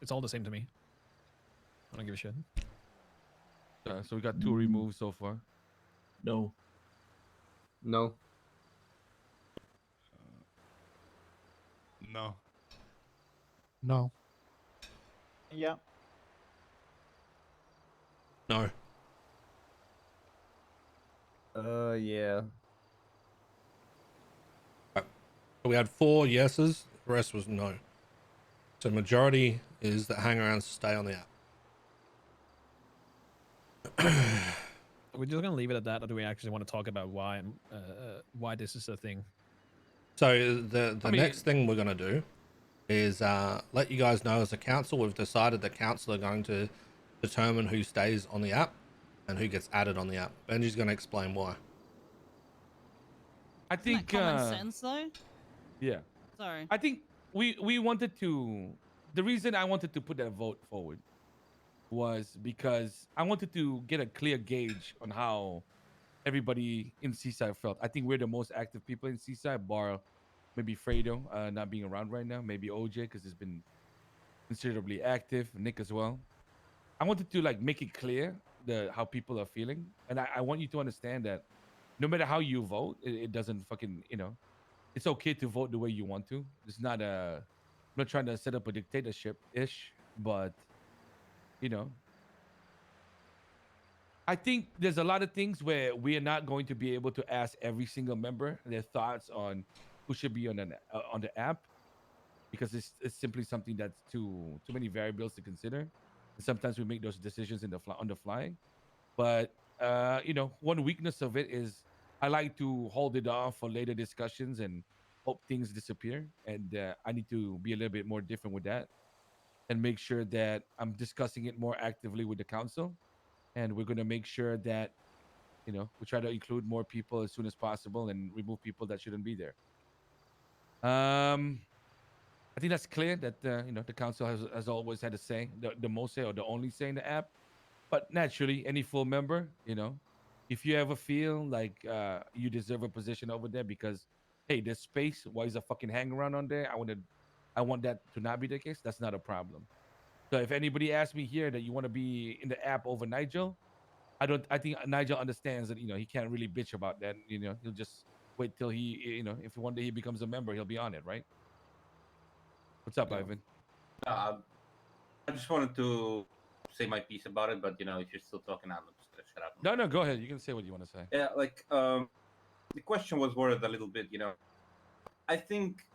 It's all the same to me. I don't give a shit. So we got 2 removed so far. No. No. No. No. Yeah. No. Yeah. So we had 4 yeses, the rest was no. So majority is that hangarounds stay on the app. We're just gonna leave it at that, or do we actually want to talk about why this is a thing? So the next thing we're gonna do is let you guys know as a council we've decided the council are going to determine who stays on the app and who gets added on the app. Benji's gonna explain why. I think Isn't that common sense though? Yeah. Sorry. I think we wanted to. The reason I wanted to put that vote forward was because I wanted to get a clear gauge on how everybody in Seaside felt. I think we're the most active people in Seaside, bar maybe Fredo not being around right now, maybe OJ because he's been considerably active, Nick as well. I wanted to like make it clear how people are feeling, and I want you to understand that no matter how you vote, it doesn't fucking it's okay to vote the way you want to. It's not a I'm not trying to set up a dictatorship ish, but you know I think there's a lot of things where we are not going to be able to ask every single member their thoughts on who should be on the app because it's simply something that's too many variables to consider. And sometimes we make those decisions on the fly. But one weakness of it is I like to hold it off for later discussions and hope things disappear. And I need to be a little bit more different with that and make sure that I'm discussing it more actively with the council. And we're going to make sure that we try to include more people as soon as possible and remove people that shouldn't be there. I think that's clear that the council has always had a say, the most say or the only say in the app. But naturally, any full member, if you ever feel like you deserve a position over there because hey, there's space, why is a fucking hang around on there? I want that to not be the case. That's not a problem. So if anybody asks me here that you want to be in the app over Nigel, I think Nigel understands that he can't really bitch about that. He'll just wait till he if one day he becomes a member, he'll be on it, right? What's up, Ivan? I just wanted to say my piece about it, but if you're still talking, I'm just gonna shut up. No, go ahead. You can say what you want to say. Yeah, like the question was worded a little bit. I think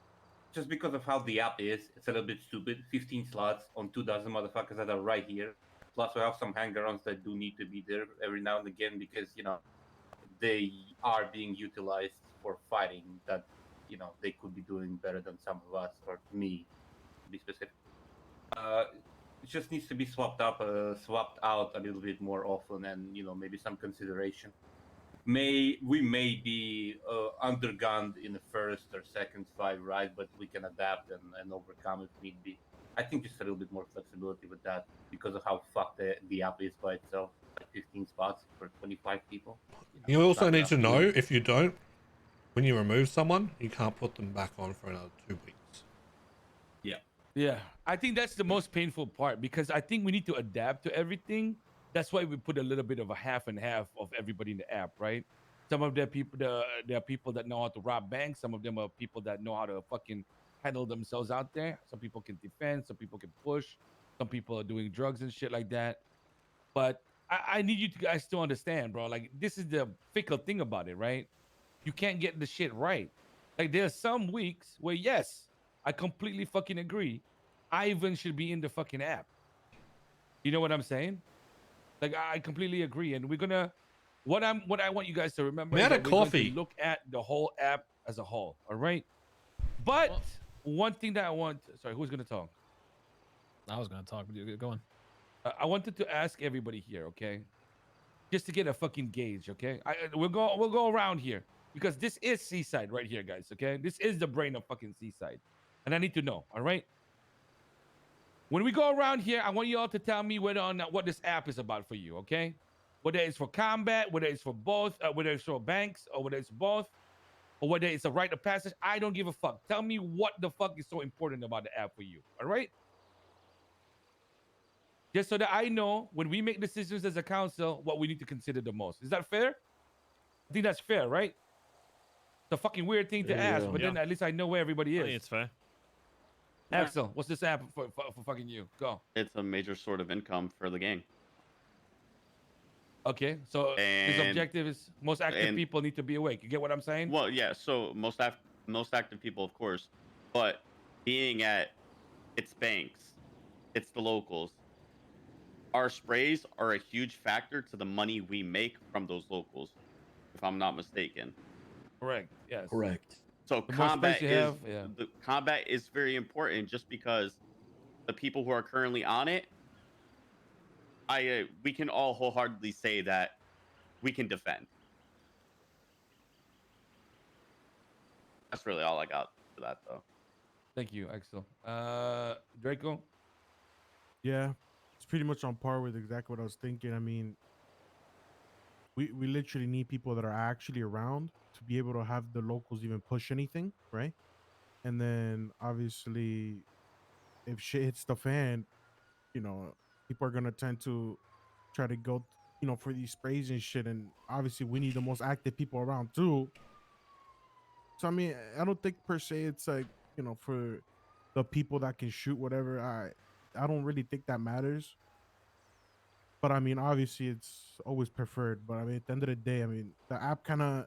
just because of how the app is, it's a little bit stupid. 15 slots on 2 dozen motherfuckers that are right here. Plus, we have some hang-arounds that do need to be there every now and again because they are being utilized for fighting that they could be doing better than some of us or me, to be specific. It just needs to be swapped out a little bit more often, and maybe some consideration. We may be undergunned in the first or second fight, right? But we can adapt and overcome if need be. I think just a little bit more flexibility with that because of how fucked the app is by itself. Like 15 spots for 25 people. You also Not need enough. to know if you don't, when you remove someone, you can't put them back on for another 2 weeks. Yeah, I think that's the most painful part because I think we need to adapt to everything. That's why we put a little bit of a half and half of everybody in the app, right? Some of the people, there are people that know how to rob banks. Some of them are people that know how to fucking handle themselves out there. Some people can defend. Some people can push. Some people are doing drugs and shit like that. But I need you guys to understand, bro. Like, this is the fickle thing about it, right? You can't get the shit right. Like, there's some weeks where, yes, I completely fucking agree. Ivan should be in the fucking app. You know what I'm saying? Like, I completely agree. And we're gonna, what I want you guys to remember We is had a that we're going coffee. to look at the whole app as a whole. All right. But one thing that I want, sorry, who's gonna talk? I was gonna talk, but you go on. I wanted to ask everybody here, okay? Just to get a fucking gauge, okay? We'll go around here because this is Seaside right here, guys. Okay, this is the brain of fucking Seaside, and I need to know. All right. When we go around here, I want you all to tell me whether or not what this app is about for you, okay? Whether it's for combat, whether it's for both, whether it's for banks, or whether it's both, or whether it's a rite of passage. I don't give a fuck. Tell me what the fuck is so important about the app for you, all right? Just so that I know when we make decisions as a council, what we need to consider the most. Is that fair? I think that's fair, right? It's a fucking weird thing to ask, but then at least I know where everybody is. I think it's fair. Axel, what's this app for fucking you? Go. It's a major sort of income for the gang. Okay, so his objective is most active people need to be awake. You get what I'm saying? Well, yeah. So most active people, of course, but being at its banks, it's the locals. Our sprays are a huge factor to the money we make from those locals, if I'm not mistaken. Correct. Yes. Correct. So The more combat space you is have, yeah. the combat is very important just because the people who are currently on it, we can all wholeheartedly say that we can defend. That's really all I got. for that though. Thank you, Axel. Draco. Yeah, it's pretty much on par with exactly what I was thinking. I mean, we literally need people that are actually around to be able to have the locals even push anything, right? And then obviously, if shit hits the fan, people are gonna tend to try to go, for these sprays and shit. And obviously, we need the most active people around too. So I mean, I don't think per se it's like, for the people that can shoot whatever. I don't really think that matters. But I mean, obviously, it's always preferred. But I mean, at the end of the day, I mean, the app kind of,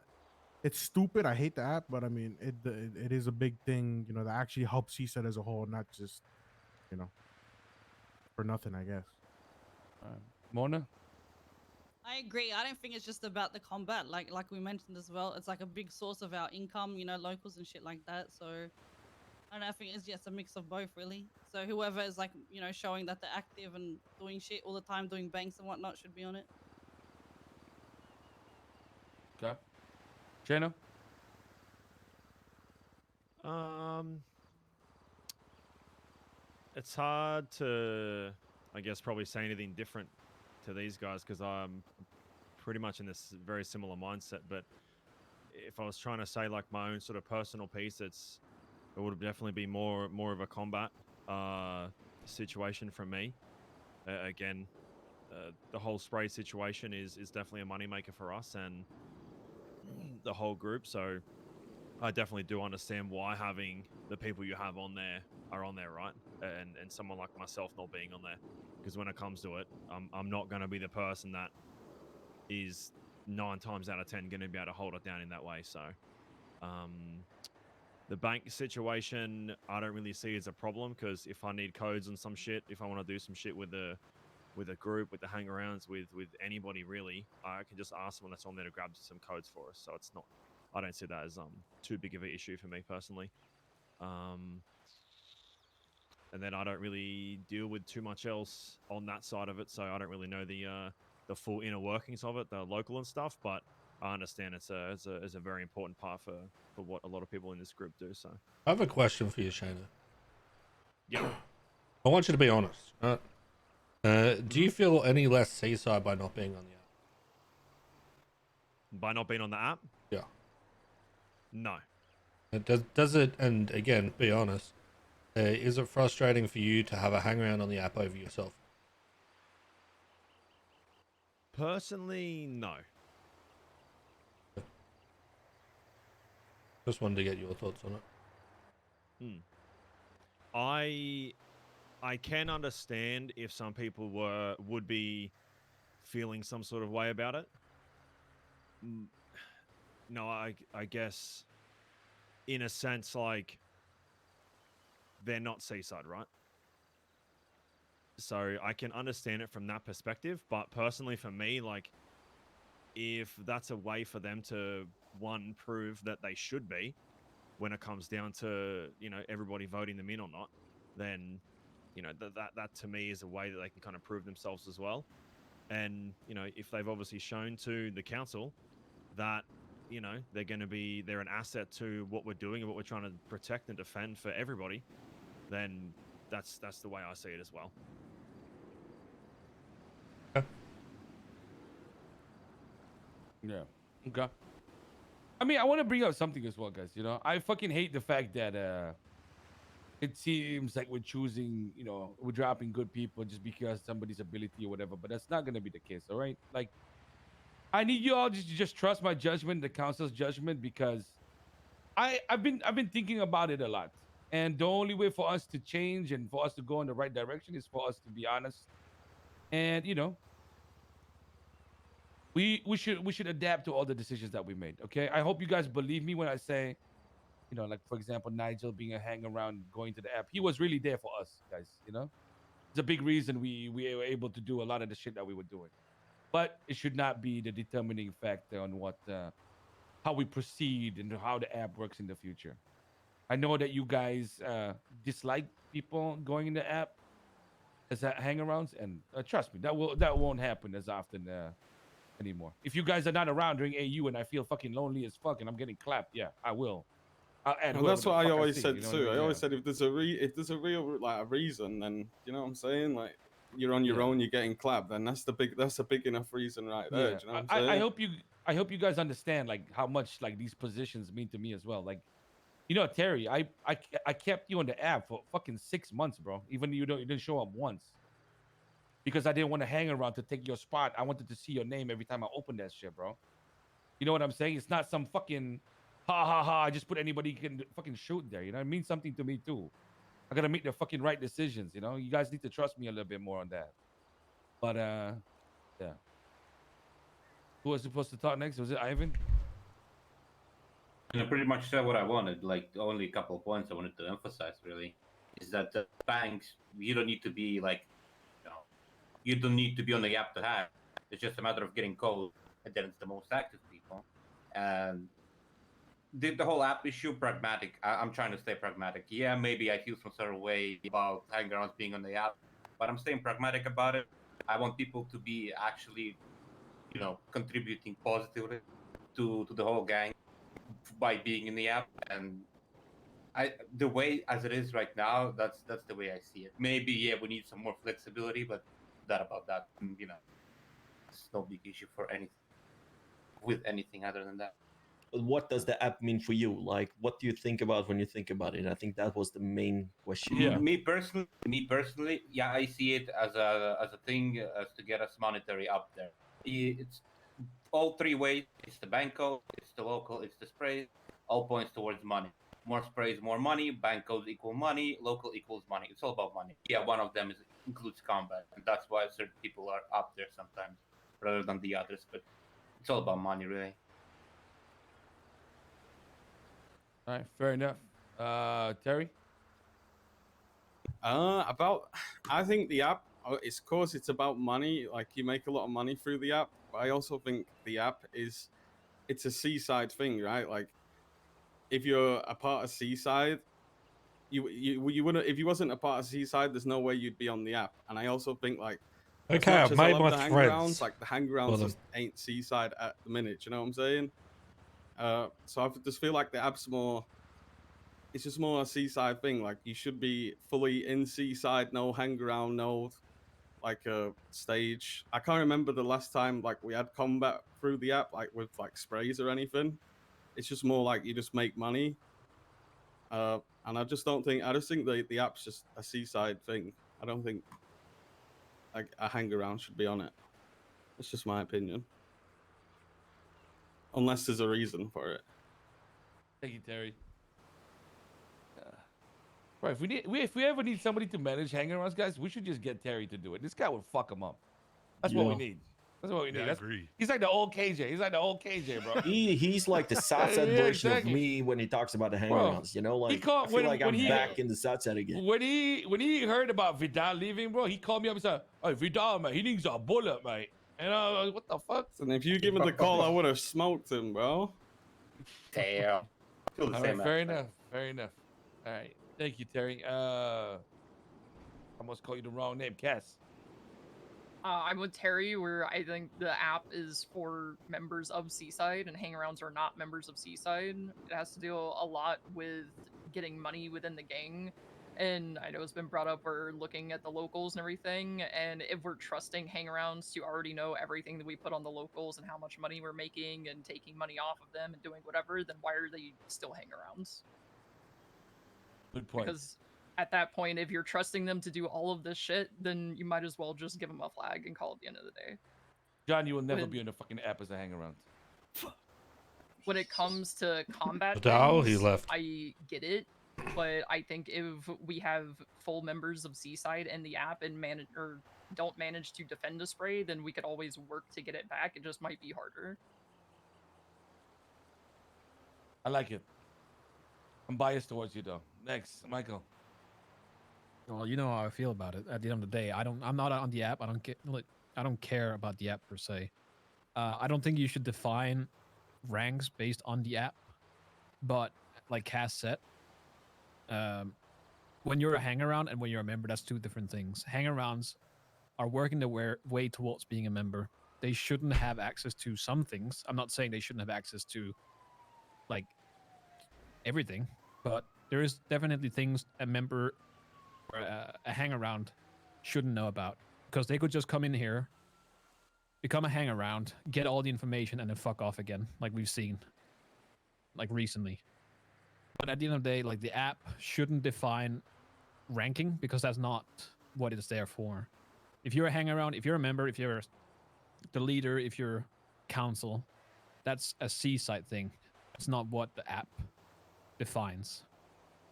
it's stupid. I hate the app, but I mean, it is a big thing, that actually helps CSET as a whole, not just, for nothing, I guess. Mona. I agree. I don't think it's just about the combat, like we mentioned as well. It's like a big source of our income, locals and shit like that. So I don't know, I think it's just a mix of both, really. So whoever is like, showing that they're active and doing shit all the time, doing banks and whatnot, should be on it. Okay. Jano. It's hard to, I guess, probably say anything different to these guys because I'm pretty much in this very similar mindset. But if I was trying to say like my own sort of personal piece, it would definitely be more of a combat situation from me. Again, the whole spray situation is definitely a moneymaker for us and the whole group. So I definitely do understand why having the people you have on there are on there, right? And someone like myself not being on there, because when it comes to it, I'm not going to be the person that is 9 times out of 10 going to be able to hold it down in that way. So the bank situation, I don't really see as a problem, because if I need codes and some shit, if I want to do some shit with a group, with the hangarounds, with anybody really, I can just ask someone that's on there to grab some codes for us. So it's not, I don't see that as too big of an issue for me personally. And then I don't really deal with too much else on that side of it, so I don't really know the full inner workings of it, the local and stuff. But I understand it's a very important part for what a lot of people in this group do. So I have a question for you, Shayna. Yeah. I want you to be honest. Right? Do you feel any less seaside by not being on the app? By not being on the app? Yeah. No. Does it? And again, be honest. Is it frustrating for you to have a hangaround on the app over yourself? Personally, no. Just wanted to get your thoughts on it. I can understand if some people would be feeling some sort of way about it. No, I guess in a sense, like, they're not seaside, right? So I can understand it from that perspective. But personally for me, like, if that's a way for them to, one, prove that they should be when it comes down to, everybody voting them in or not, then, that to me is a way that they can kind of prove themselves as well. And, if they've obviously shown to the council that, they're an asset to what we're doing and what we're trying to protect and defend for everybody, then that's the way I see it as well. Yeah. Okay. I mean, I want to bring up something as well, guys. I fucking hate the fact that it seems like we're choosing, we're dropping good people just because somebody's ability or whatever, but that's not gonna be the case, all right? Like, I need you all to just trust my judgment, the council's judgment, because I've been thinking about it a lot. And the only way for us to change and for us to go in the right direction is for us to be honest. And we should adapt to all the decisions that we made. Okay. I hope you guys believe me when I say, like for example, Nigel being a hang around, going to the app. He was really there for us, guys. It's a big reason we were able to do a lot of the shit that we were doing. But it should not be the determining factor on what how we proceed and how the app works in the future. I know that you guys dislike people going in the app as hang-arounds, and trust me, that won't happen as often anymore. If you guys are not around during AU and I feel fucking lonely as fuck and I'm getting clapped, yeah, I will I'll add Well, whoever that's the what I fuck always see, said you know too. what I I mean? always said if there's a real like a reason, then you know what I'm saying. Like you're on your Yeah. own, you're getting clapped, then that's a big enough reason right there. Yeah, Do you know what I'm I saying? hope you guys understand like how much like these positions mean to me as well. Like, you know, Terry, I kept you on the app for fucking 6 months, bro. Even though you didn't show up once, because I didn't want to hang around to take your spot. I wanted to see your name every time I opened that shit, bro. You know what I'm saying? It's not some fucking ha ha ha. I just put anybody can fucking shoot there. You know, it means something to me too. I gotta make the fucking right decisions. You know, you guys need to trust me a little bit more on that. But yeah. Who was supposed to talk next? Was it Ivan? And I pretty much said what I wanted. Like only a couple of points I wanted to emphasize really is that the banks, you don't need to be like, you know, you don't need to be on the app to have. It's just a matter of getting code, and then it's the most active people. And the whole app issue, pragmatic. I'm trying to stay pragmatic. Yeah, maybe I feel some sort of way about hangarounds being on the app, but I'm staying pragmatic about it. I want people to be actually, you know, contributing positively to the whole gang by being in the app. And the way as it is right now, that's the way I see it. Maybe yeah, we need some more flexibility, but that about that, you know, it's no big issue for anything with anything other than that. What does the app mean for you? Like, what do you think about when you think about it? I think that was the main question. Me personally, yeah, I see it as a thing as to get us monetary up there. It's all three ways. It's the bank code, it's the local, it's the spray. All points towards money. More sprays, more money. Bank codes equal money. Local equals money. It's all about money. Yeah, one of them includes combat, and that's why certain people are up there sometimes rather than the others. But it's all about money, really. All right, fair enough. Terry? I think the app, it's of course it's about money. Like you make a lot of money through the app, but I also think the app it's a seaside thing, right? Like if you're a part of seaside, you wouldn't, if you wasn't a part of seaside, there's no way you'd be on the app. And I also think like as Okay, much I've as I made love my the threads hangarounds, like the for hangarounds them. just ain't seaside at the minute. You know what I'm saying? So I just feel like the app's more. It's just more a seaside thing. Like you should be fully in seaside, no hang around, no like a stage. I can't remember the last time like we had combat through the app, like with like sprays or anything. It's just more like you just make money. And I just think the app's just a seaside thing. I don't think like a hang around should be on it. It's just my opinion. Unless there's a reason for it. Thank you, Terry. Right, if we ever need somebody to manage hangarounds, guys, we should just get Terry to do it. This guy would fuck him up. That's what we need. That's what we need. I agree. He's like the old KJ. He's like the old KJ, bro. He's like the Satsat Yeah, version exactly. of me when he talks about the Bro, hangarounds. You know, he like called- I feel when- like when I'm he- back in the Satsat again. When he heard about Vidal leaving, bro, he called me up and said, "Hey, Vidal, man, he needs a bullet, mate." And I was like, "What the fuck?" And if you give him the call, I would have smoked him, bro. Damn. All right, fair enough. Fair enough. All right, thank you, Terry. I almost called you the wrong name, Cass. I'm with Terry, where I think the app is for members of Seaside, and hangarounds are not members of Seaside. It has to do a lot with getting money within the gang. And I know it's been brought up, we're looking at the locals and everything, and if we're trusting hangarounds to already know everything that we put on the locals and how much money we're making and taking money off of them and doing whatever, then why are they still hangarounds? Good point. Because at that point, if you're trusting them to do all of this shit, then you might as well just give them a flag and call it the end of the day. John, you will never When- be on the fucking app as a hangaround. When it comes to combat Vidal, he things, left. I get it, but I think if we have full members of Seaside in the app and manage or don't manage to defend a spray, then we could always work to get it back. It just might be harder. I like it. I'm biased towards you, though. Next, Michael. Well, you know how I feel about it. At the end of the day, I'm not on the app. I don't care about the app per se. I don't think you should define ranks based on the app. But like Cass said, when you're a hangaround and when you're a member, that's two different things. Hangarounds are working their way towards being a member. They shouldn't have access to some things. I'm not saying they shouldn't have access to like everything, but there is definitely things a member or a hang around shouldn't know about, because they could just come in here, become a hang around, get all the information, and then fuck off again, like we've seen, like recently. But at the end of the day, like the app shouldn't define ranking, because that's not what it's there for. If you're a hang around, if you're a member, if you're the leader, if you're council, that's a seaside thing. It's not what the app defines.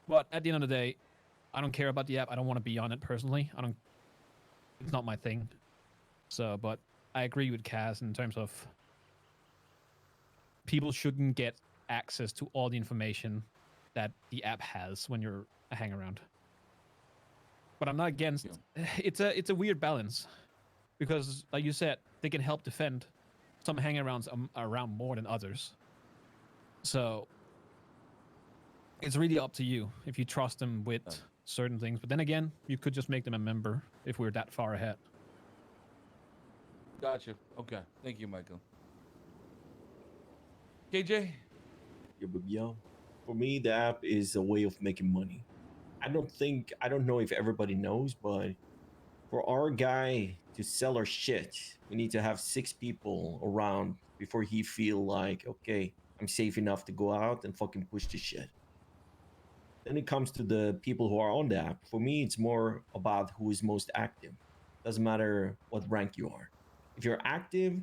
But at the end of the day, I don't care about the app. I don't want to be on it personally. It's not my thing. So, but I agree with Kaz in terms of people shouldn't get access to all the information that the app has when you're a hang around. But I'm not against. It's a weird balance, because like you said, they can help defend some hang arounds around more than others. So it's really up to you if you trust them with certain things. But then again, you could just make them a member if we're that far ahead. Gotcha. Okay. Thank you, Michael. KJ? Yo, for me, the app is a way of making money. I don't know if everybody knows, but for our guy to sell our shit, we need to have 6 people around before he feel like, okay, I'm safe enough to go out and fucking push the shit. Then it comes to the people who are on the app. For me, it's more about who is most active. Doesn't matter what rank you are. If you're active,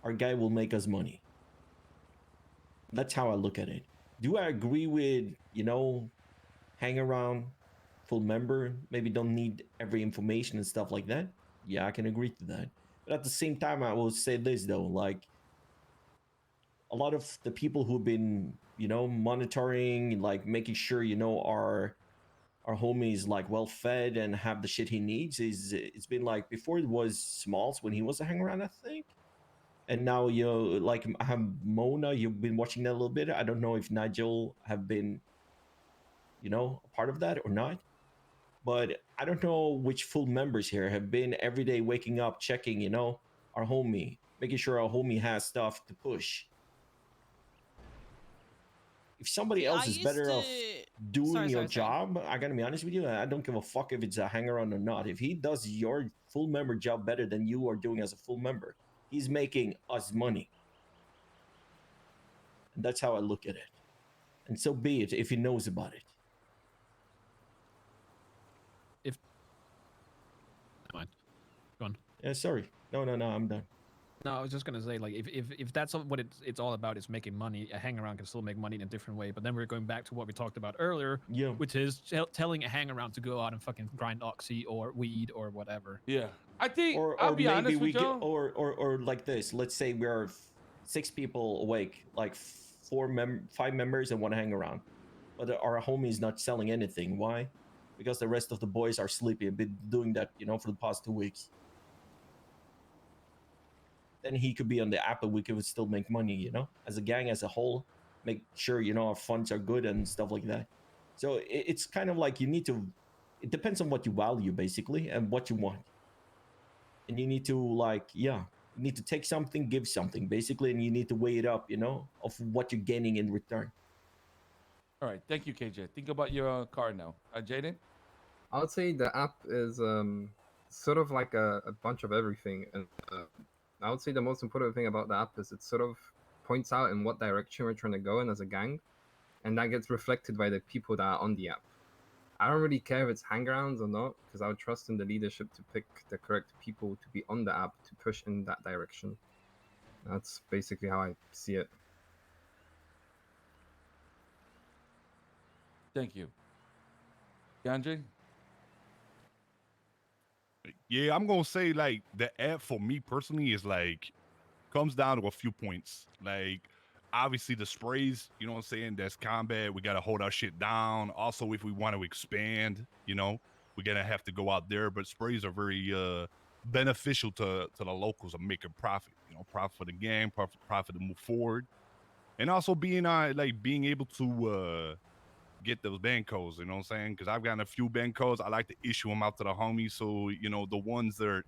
our guy will make us money. That's how I look at it. Do I agree with, hang around, full member, maybe don't need every information and stuff like that? Yeah, I can agree to that. But at the same time, I will say this though, like a lot of the people who've been, monitoring, like making sure, our homie is like well fed and have the shit he needs, it's been like, before it was Smalls when he was a hang around, I think. And now like I have Mona, you've been watching that a little bit. I don't know if Nigel have been, a part of that or not. But I don't know which full members here have been every day waking up, checking, our homie, making sure our homie has stuff to push. If somebody else is better off doing your job, I gotta be honest with you, I don't give a fuck if it's a hanger-on or not. If he does your full member job better than you are doing as a full member, he's making us money. And that's how I look at it. And so be it if he knows about it. Go on. Yeah, sorry. No, I'm done. No, I was just gonna say, like, if that's what it's all about, is making money. A hang around can still make money in a different way. But then we're going back to what we talked about earlier, which is telling a hang around to go out and fucking grind oxy or weed or whatever. Yeah, I think I'll be honest with you. Or like this. Let's say we are 6 people awake, like 5 members and 1 hang around, but our homie is not selling anything. Why? Because the rest of the boys are sleepy. I've been doing that, for the past 2 weeks. Then he could be on the app, and we could still make money, as a gang, as a whole, make sure, our funds are good and stuff like that. So it's kind of like it depends on what you value, basically, and what you want. And you need to, you need to take something, give something, basically, and you need to weigh it up, of what you're gaining in return. All right. Thank you, KJ. Think about your card now. Jaden? I would say the app is sort of like a bunch of everything. And I would say the most important thing about the app is it sort of points out in what direction we're trying to go in as a gang. And that gets reflected by the people that are on the app. I don't really care if it's hangarounds or not, because I would trust in the leadership to pick the correct people to be on the app to push in that direction. That's basically how I see it. Thank you. Andre? Yeah, I'm gonna say like the app for me personally is like comes down to a few points. Like obviously the sprays, you know what I'm saying? That's combat. We gotta hold our shit down. Also, if we want to expand, we're gonna have to go out there. But sprays are very beneficial to the locals and make a profit. Profit for the gang, profit to move forward, and also being able to get those band codes, you know what I'm saying? Because I've gotten a few band codes. I like to issue them out to the homies. So, the ones that are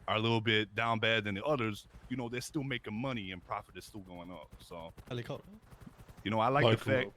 a little bit down bad than the others, they're still making money and profit is still going up. So, I like the fact,